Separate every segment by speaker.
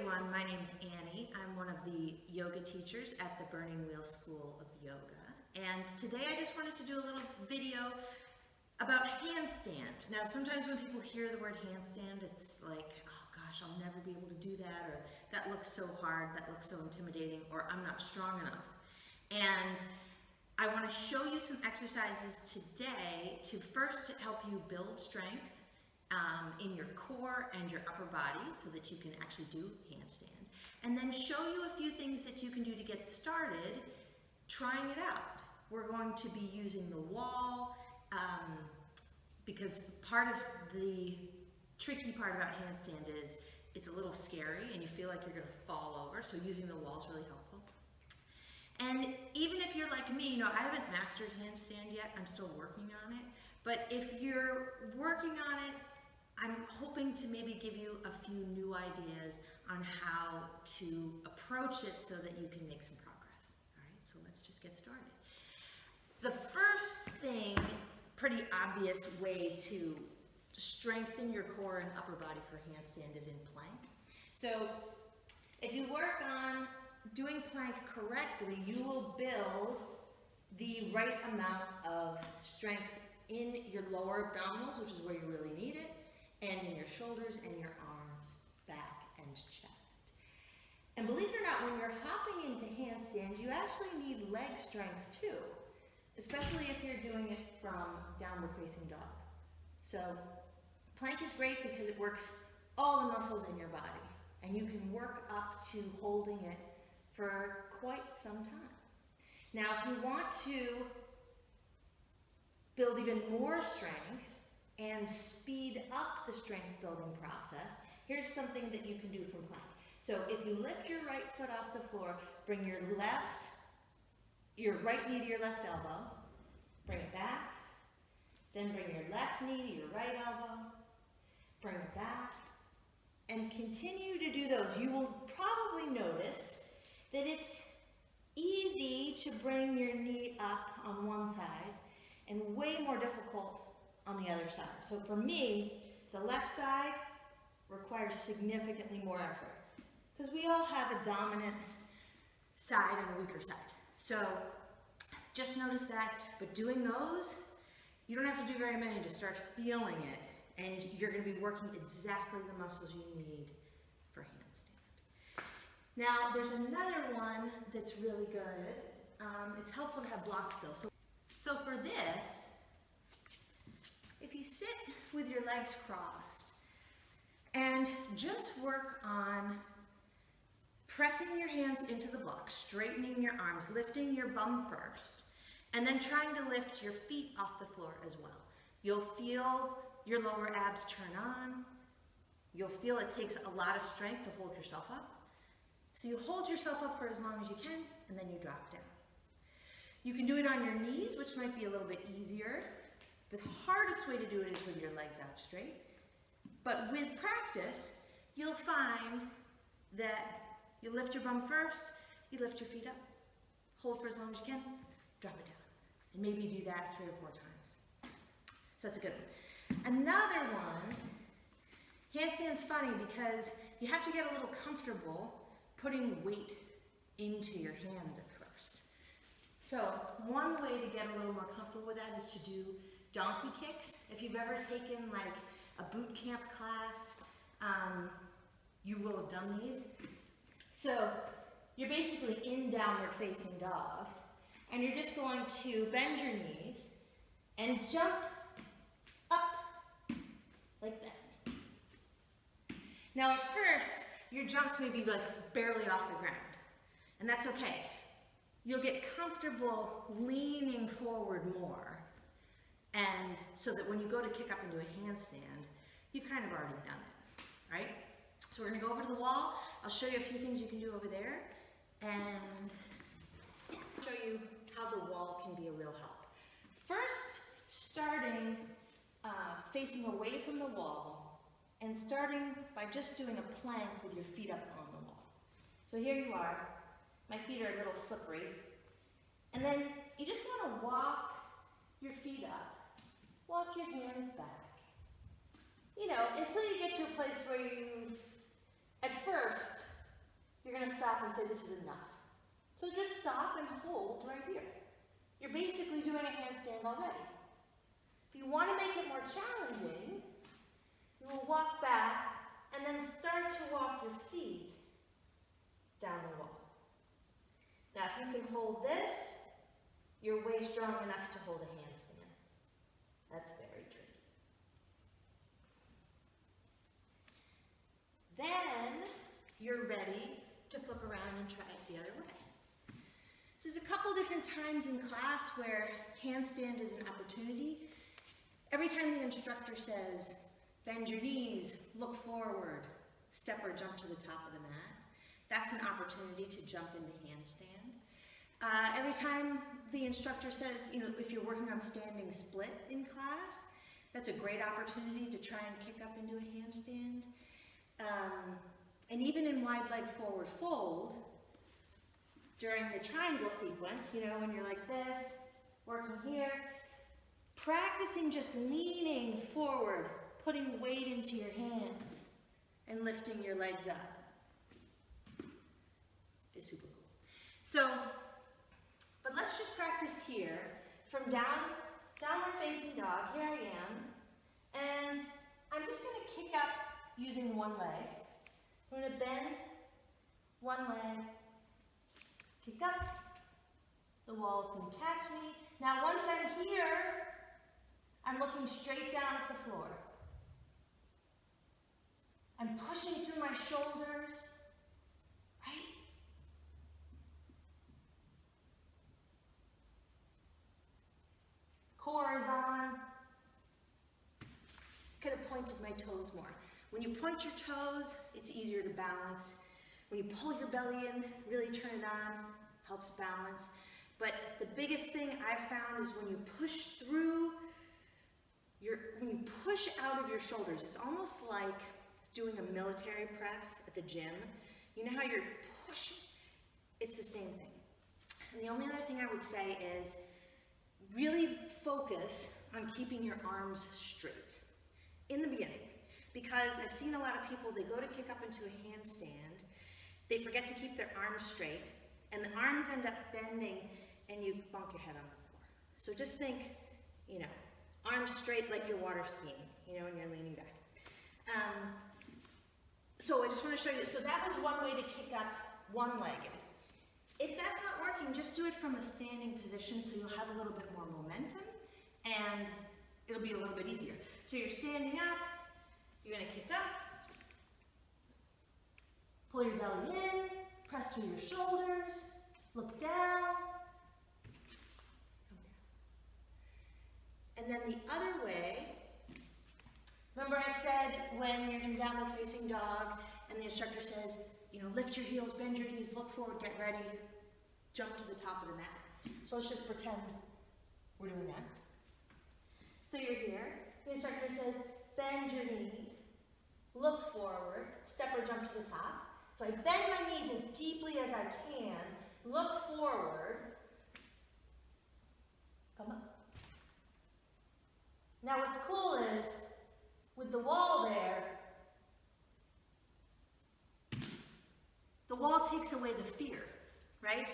Speaker 1: everyone, my name's Annie. I'm one of the yoga teachers at the Burning Wheel School of Yoga. And today I just wanted to do a little video about handstand. Now sometimes when people hear the word handstand, it's like, oh gosh, I'll never be able to do that, or that looks so hard, that looks so intimidating, or I'm not strong enough. And I want to show you some exercises today to first help you build strength in your core and your upper body so that you can actually do handstand. And then show you a few things that you can do to get started trying it out. We're going to be using the wall because part of the tricky part about handstand is it's a little scary and you feel like you're going to fall over, so using the wall is really helpful. And even if you're like me, I haven't mastered handstand yet, I'm still working on it, but if you're working on it, I'm hoping to maybe give you a few new ideas on how to approach it so that you can make some progress. All right, so let's just get started. The first thing, pretty obvious way to strengthen your core and upper body for handstand is in plank. So if you work on doing plank correctly, you will build the right amount of strength in your lower abdominals, which is where you really need it, and in your shoulders and your arms, back, and chest. And believe it or not, when you're hopping into handstand, you actually need leg strength too, especially if you're doing it from downward facing dog. So plank is great because it works all the muscles in your body, and you can work up to holding it for quite some time. Now, if you want to build even more strength and speed up the strength building process, here's something that you can do from plank. So if you lift your right foot off the floor, bring your right knee to your left elbow, bring it back, then bring your left knee to your right elbow, bring it back, and continue to do those. You will probably notice that it's easy to bring your knee up on one side and way more difficult on the other side. So for me, the left side requires significantly more effort because we all have a dominant side and a weaker side. So just notice that, but doing those, you don't have to do very many to start feeling it, and you're going to be working exactly the muscles you need for handstand. Now, there's another one that's really good. It's helpful to have blocks though. So for this, if you sit with your legs crossed and just work on pressing your hands into the block, straightening your arms, lifting your bum first, and then trying to lift your feet off the floor as well. You'll feel your lower abs turn on. You'll feel it takes a lot of strength to hold yourself up. So you hold yourself up for as long as you can, and then you drop down. You can do it on your knees, which might be a little bit easier. The hardest way to do it is with your legs out straight. But with practice, you'll find that you lift your bum first, you lift your feet up, hold for as long as you can, drop it down. And maybe do that 3 or 4 times. So that's a good one. Another one, handstand's funny because you have to get a little comfortable putting weight into your hands at first. So one way to get a little more comfortable with that is to do donkey kicks. If you've ever taken like a boot camp class, you will have done these. So you're basically in downward facing dog, and you're just going to bend your knees and jump up like this. Now at first, your jumps may be like barely off the ground, and that's okay. You'll get comfortable leaning forward more, and so that when you go to kick up into a handstand, you've kind of already done it, right? So we're gonna go over to the wall. I'll show you a few things you can do over there, and I'll show you how the wall can be a real help. First, starting facing away from the wall, and starting by just doing a plank with your feet up on the wall. So here you are. My feet are a little slippery. And then you just want to walk your feet up, walk your hands back, until you get to a place where you, at first, you're going to stop and say, this is enough. So just stop and hold right here. You're basically doing a handstand already. If you want to make it more challenging, you will walk back and then start to walk your feet down the wall. Now, if you can hold this, you're way strong enough to hold a handstand. That's very tricky. Then you're ready to flip around and try it the other way. So there's a couple different times in class where handstand is an opportunity. Every time the instructor says, bend your knees, look forward, step or jump to the top of the mat, that's an opportunity to jump into handstand. Every time the instructor says, if you're working on standing split in class, that's a great opportunity to try and kick up into a handstand. And even in wide leg forward fold, during the triangle sequence, when you're like this, working here, practicing just leaning forward, putting weight into your hands, and lifting your legs up is super cool. So, but let's just practice here from downward facing dog. Here I am, and I'm just going to kick up using one leg. I'm going to bend one leg, kick up. The walls can catch me. Now, once I'm here, I'm looking straight down at the floor. I'm pushing through my shoulders, right? Core is on. Could have pointed my toes more. When you point your toes, it's easier to balance. When you pull your belly in, really turn it on, helps balance. But the biggest thing I've found is when you push through when you push out of your shoulders, it's almost like doing a military press at the gym. You know how you're pushing? It's the same thing. And the only other thing I would say is really focus on keeping your arms straight in the beginning. Because I've seen a lot of people, they go to kick up into a handstand, they forget to keep their arms straight, and the arms end up bending and you bump your head on the floor. So just think, arms straight like you're water skiing, when you're leaning back. So I just want to show you, so that was one way to kick up one-legged. If that's not working, just do it from a standing position so you'll have a little bit more momentum and it'll be a little bit easier. So you're standing up, you're going to kick up, pull your belly in, press through your shoulders, look down, and then the other way, remember I said when you're in downward facing dog and the instructor says, lift your heels, bend your knees, look forward, get ready, jump to the top of the mat. So let's just pretend we're doing that. So you're here, the instructor says, bend your knees, look forward, step or jump to the top. So I bend my knees as deeply as I can, look forward, come up. Now what's cool is, with the wall there, the wall takes away the fear, right?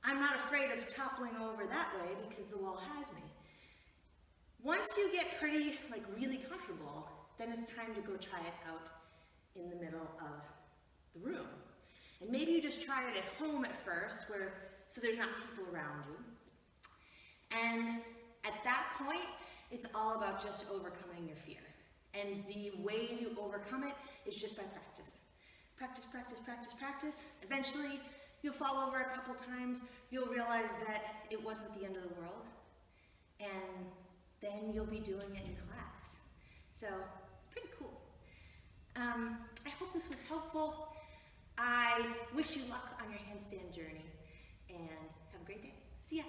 Speaker 1: I'm not afraid of toppling over that way because the wall has me. Once you get pretty, really comfortable, then it's time to go try it out in the middle of the room. And maybe you just try it at home at first, so there's not people around you. And at that point, it's all about just overcoming your fear. And the way to overcome it is just by practice. Practice, practice, practice, practice. Eventually, you'll fall over a couple times. You'll realize that it wasn't the end of the world. And then you'll be doing it in class. So, it's pretty cool. I hope this was helpful. I wish you luck on your handstand journey. And have a great day. See ya.